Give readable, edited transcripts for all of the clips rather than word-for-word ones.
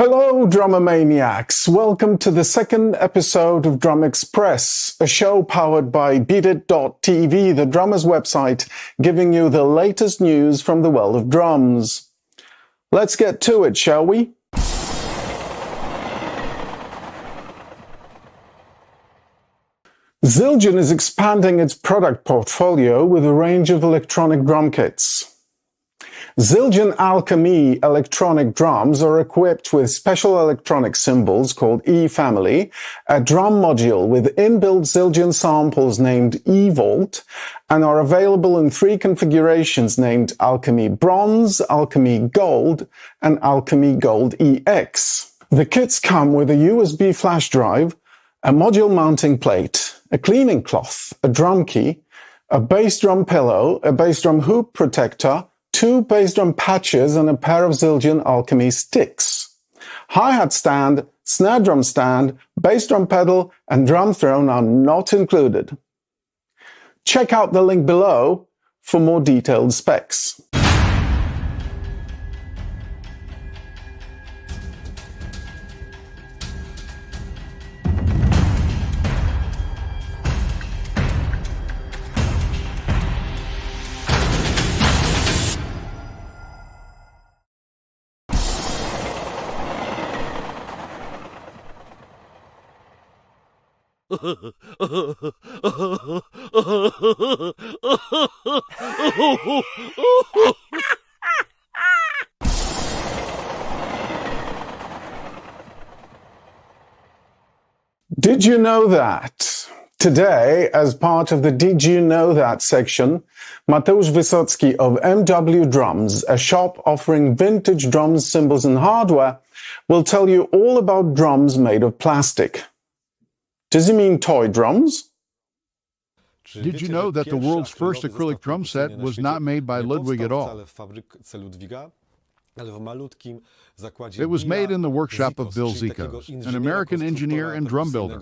Hello, drummer maniacs! Welcome to the second episode of DrumExpress, a show powered by Beatit.tv, the drummer's website, giving you the latest news from the world of drums. Let's get to it, shall we? Zildjian is expanding its product portfolio with a range of electronic drum kits. Zildjian Alchemy electronic drums are equipped with special electronic cymbals called E-Family, a drum module with inbuilt Zildjian samples named E-Volt, and are available in three configurations named Alchemy Bronze, Alchemy Gold, and Alchemy Gold EX. The kits come with a USB flash drive, a module mounting plate, a cleaning cloth, a drum key, a bass drum pillow, a bass drum hoop protector, two bass drum patches, and a pair of Zildjian Alchemy sticks. Hi-hat stand, snare drum stand, bass drum pedal, and drum throne are not included. Check out the link below for more detailed specs. Did you know that? Today, as part of the Did You Know That section, Mateusz Wysocki of MW Drums, a shop offering vintage drums, cymbals and hardware, will tell you all about drums made of plastic. Does he mean toy drums? Did you know that the world's first acrylic drum set was not made by Ludwig at all? It was made in the workshop of Bill Zikos, an American engineer and drum builder.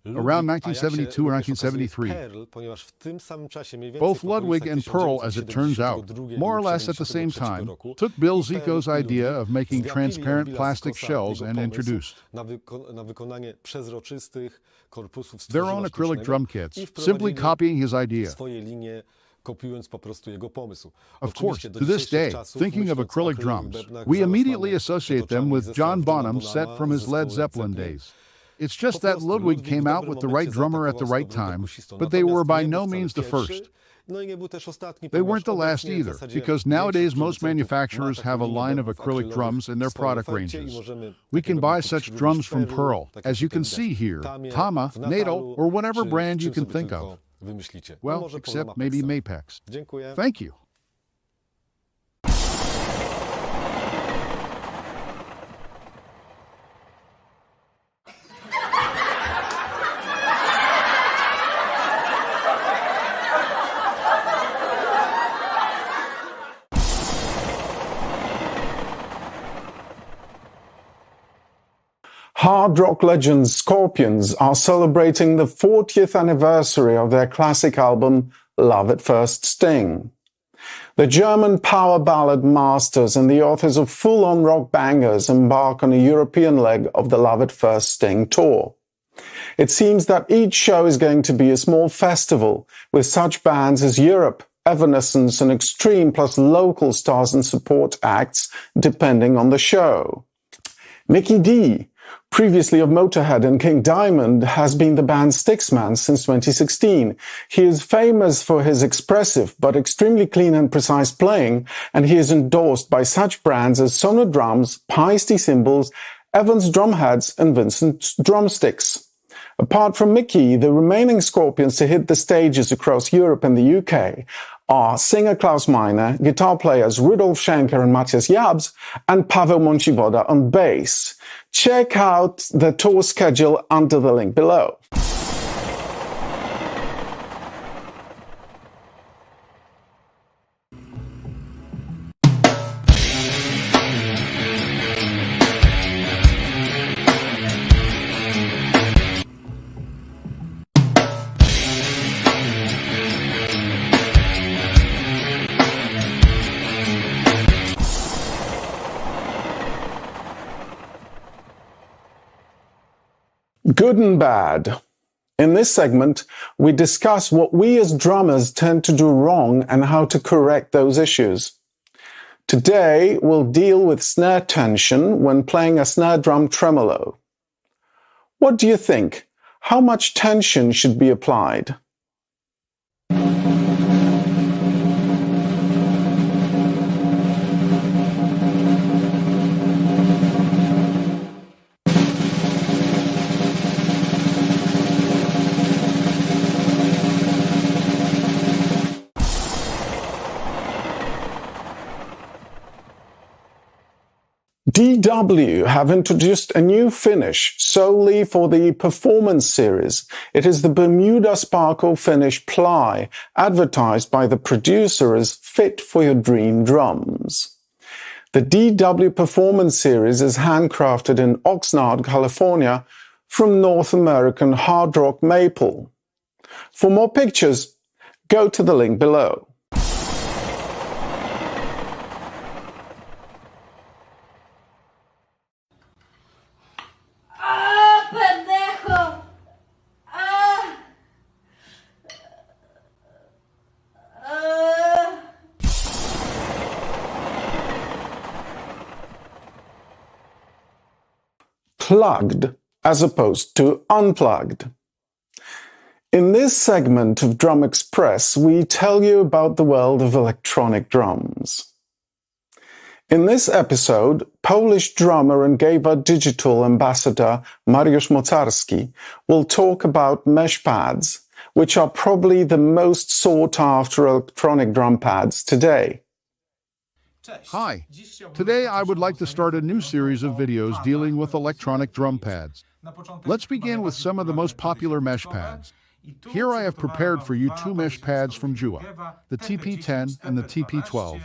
Around 1972 or 1973, both Ludwig and Pearl, as it turns out, more or less at the same time, took Bill Zikos' idea of making transparent plastic shells and introduced their own acrylic drum kits, simply copying his idea. Of course, to this day, thinking of acrylic drums, we immediately associate them with John Bonham's set from his Led Zeppelin days. It's just that Ludwig came out with the right drummer at the right time, but they were by no means the first. They weren't the last either, because nowadays most manufacturers have a line of acrylic drums in their product ranges. We can buy such drums from Pearl, as you can see here, Tama, Nadal, or whatever brand you can think of. Well, except maybe Mapex. Thank you. Hard rock legends Scorpions are celebrating the 40th anniversary of their classic album Love at First Sting. The German power ballad masters and the authors of full-on rock bangers embark on a European leg of the Love at First Sting tour. It seems that each show is going to be a small festival with such bands as Europe, Evanescence and Extreme, plus local stars and support acts depending on the show. Mickey D, previously of Motorhead and King Diamond, has been the band's Styxman since 2016. He is famous for his expressive but extremely clean and precise playing, and he is endorsed by such brands as Sono Drums, Paiste Cymbals, Evans Drumheads and Vincent Drumsticks. Apart from Mickey, the remaining Scorpions to hit the stages across Europe and the UK are singer Klaus Meine, guitar players Rudolf Schenker and Matthias Jabs, and Paweł Mąciwoda on bass. Check out the tour schedule under the link below. Good and bad. In this segment, we discuss what we as drummers tend to do wrong and how to correct those issues. Today, we'll deal with snare tension when playing a snare drum tremolo. What do you think? How much tension should be applied? DW have introduced a new finish solely for the Performance series. It is the Bermuda Sparkle Finish Ply, advertised by the producer as fit for your dream drums. The DW Performance series is handcrafted in Oxnard, California, from North American hard rock maple. For more pictures, go to the link below. Plugged as opposed to unplugged. In this segment of DrumExpress, we tell you about the world of electronic drums. In this episode, Polish drummer and Gava Digital ambassador Mariusz Mocarski will talk about mesh pads, which are probably the most sought-after electronic drum pads today. Hi, today I would like to start a new series of videos dealing with electronic drum pads. Let's begin with some of the most popular mesh pads. Here I have prepared for you two mesh pads from Jourda, the TP10 and the TP12.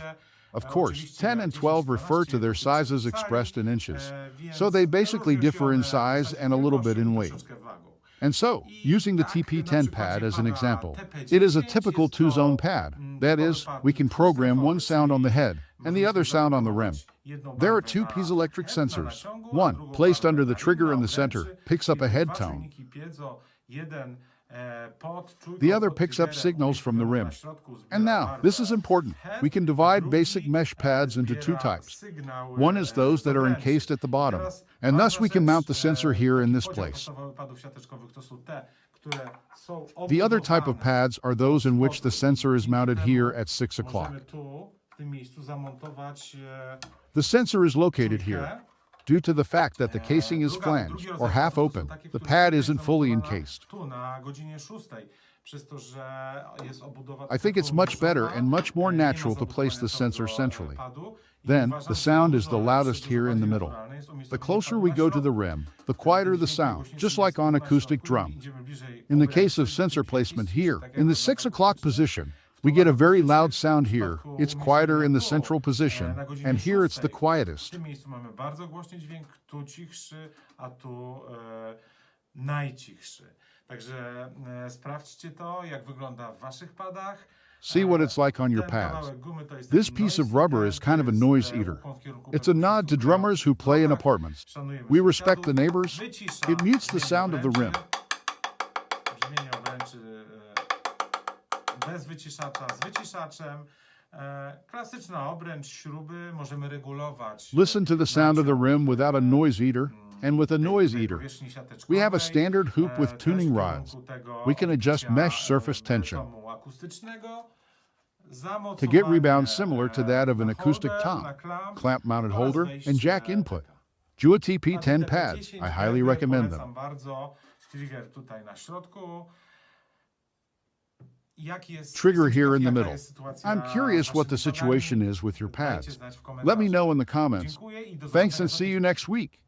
Of course, 10 and 12 refer to their sizes expressed in inches, so they basically differ in size and a little bit in weight. And so, using the TP10 pad as an example, it is a typical two-zone pad. That is, we can program one sound on the head and the other sound on the rim. There are two piezoelectric sensors. One, placed under the trigger in the center, picks up a head tone. The other picks up signals from the rim. And now, this is important. We can divide basic mesh pads into two types. One is those that are encased at the bottom, and thus we can mount the sensor here in this place. The other type of pads are those in which the sensor is mounted here at 6 o'clock. The sensor is located here. Due to the fact that the casing is flanged or half open, the pad isn't fully encased. I think it's much better and much more natural to place the sensor centrally. Then, the sound is the loudest here in the middle. The closer we go to the rim, the quieter the sound, just like on acoustic drums. In the case of sensor placement here, in the 6 o'clock position, we get a very loud sound here. It's quieter in the central position, and here it's the quietest. See what it's like on your pads. This piece of rubber is kind of a noise eater. It's a nod to drummers who play in apartments. We respect the neighbors. It mutes the sound of the rim. Bez wyciszacza, z wyciszaczem. Klasyczna obręcz, śruby, możemy regulować. Listen to the sound of the rim without a noise eater and with a noise eater. We have a standard hoop with tuning rods. We can adjust mesh surface tension to get rebound similar to that of an acoustic tom, clamp-mounted holder, and jack input. Jourda TP10 pads, I highly recommend them. Trigger here in the middle. I'm curious what the situation is with your pads. Let me know in the comments. Thanks and see you next week.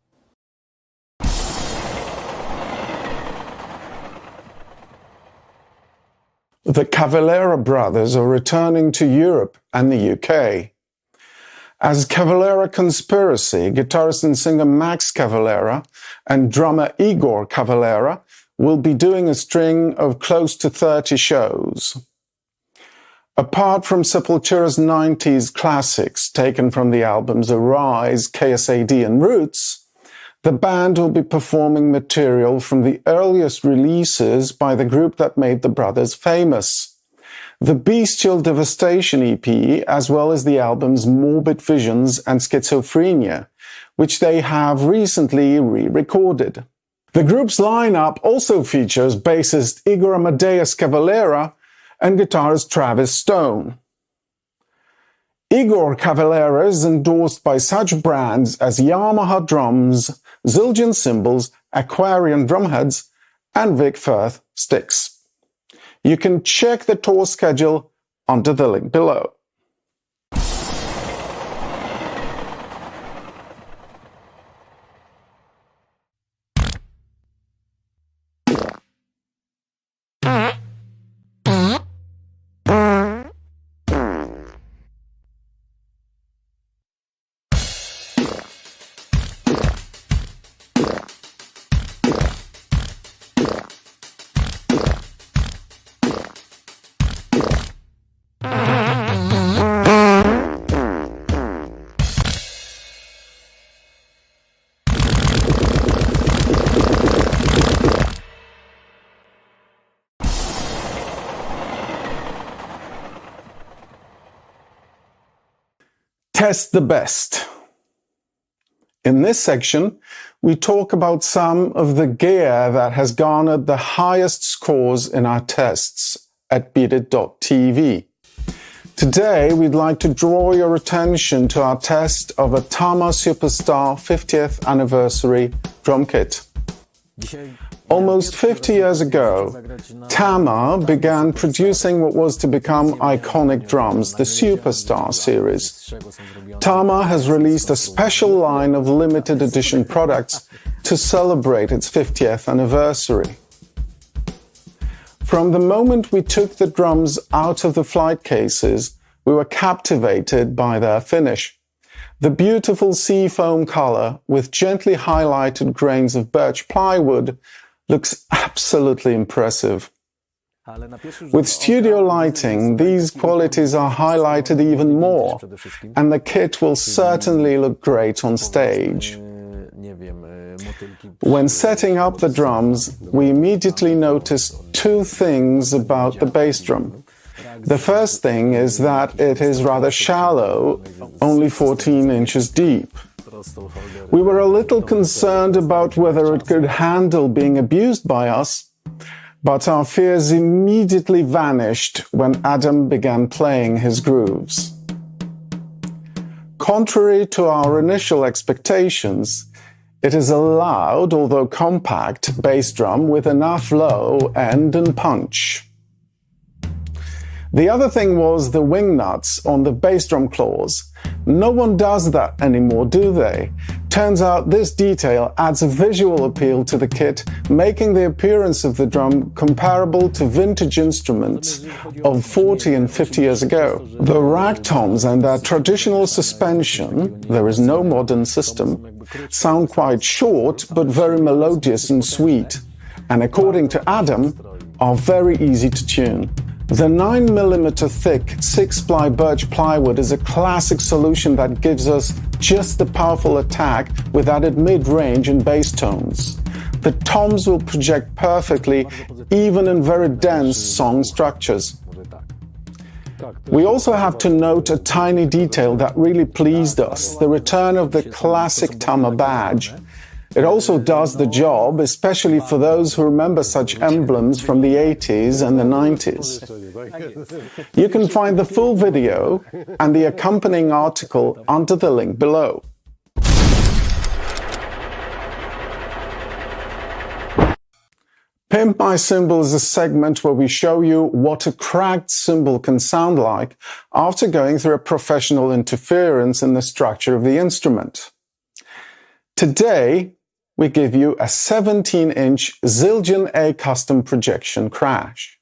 The Cavalera brothers are returning to Europe and the UK. As Cavalera Conspiracy, guitarist and singer Max Cavalera and drummer Igor Cavalera will be doing a string of close to 30 shows. Apart from Sepultura's 90s classics taken from the albums Arise, KSAD and Roots, the band will be performing material from the earliest releases by the group that made the brothers famous. The Bestial Devastation EP, as well as the albums Morbid Visions and Schizophrenia, which they have recently re-recorded. The group's lineup also features bassist Igor Amadeus Cavalera and guitarist Travis Stone. Igor Cavalera is endorsed by such brands as Yamaha drums, Zildjian cymbals, Aquarian drumheads, and Vic Firth sticks. You can check the tour schedule under the link below. Test the best. In this section, we talk about some of the gear that has garnered the highest scores in our tests at Beatit.tv. Today, we'd like to draw your attention to our test of a Tama Superstar 50th anniversary drum kit. Almost 50 years ago, Tama began producing what was to become iconic drums, the Superstar series. Tama has released a special line of limited edition products to celebrate its 50th anniversary. From the moment we took the drums out of the flight cases, we were captivated by their finish. The beautiful seafoam color with gently highlighted grains of birch plywood looks absolutely impressive. With studio lighting, these qualities are highlighted even more, and the kit will certainly look great on stage. When setting up the drums, we immediately noticed two things about the bass drum. The first thing is that it is rather shallow, only 14 inches deep. We were a little concerned about whether it could handle being abused by us, but our fears immediately vanished when Adam began playing his grooves. Contrary to our initial expectations, it is a loud, although compact, bass drum with enough low end and punch. The other thing was the wing nuts on the bass drum claws. No one does that anymore, do they? Turns out this detail adds a visual appeal to the kit, making the appearance of the drum comparable to vintage instruments of 40 and 50 years ago. The rag toms and their traditional suspension, there is no modern system, sound quite short but very melodious and sweet, and according to Adam, are very easy to tune. The 9mm thick 6-ply birch plywood is a classic solution that gives us just the powerful attack with added mid-range and bass tones. The toms will project perfectly even in very dense song structures. We also have to note a tiny detail that really pleased us, the return of the classic Tama badge. It also does the job, especially for those who remember such emblems from the 80s and the 90s. You can find the full video and the accompanying article under the link below. Pimp My Cymbal is a segment where we show you what a cracked cymbal can sound like after going through a professional interference in the structure of the instrument. Today, we give you a 17-inch Zildjian A custom projection crash.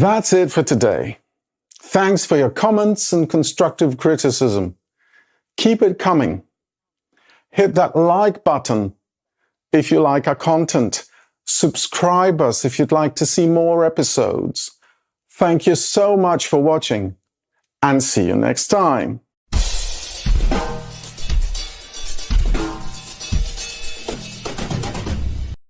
That's it for today. Thanks for your comments and constructive criticism. Keep it coming. Hit that like button if you like our content. Subscribe us if you'd like to see more episodes. Thank you so much for watching, and see you next time.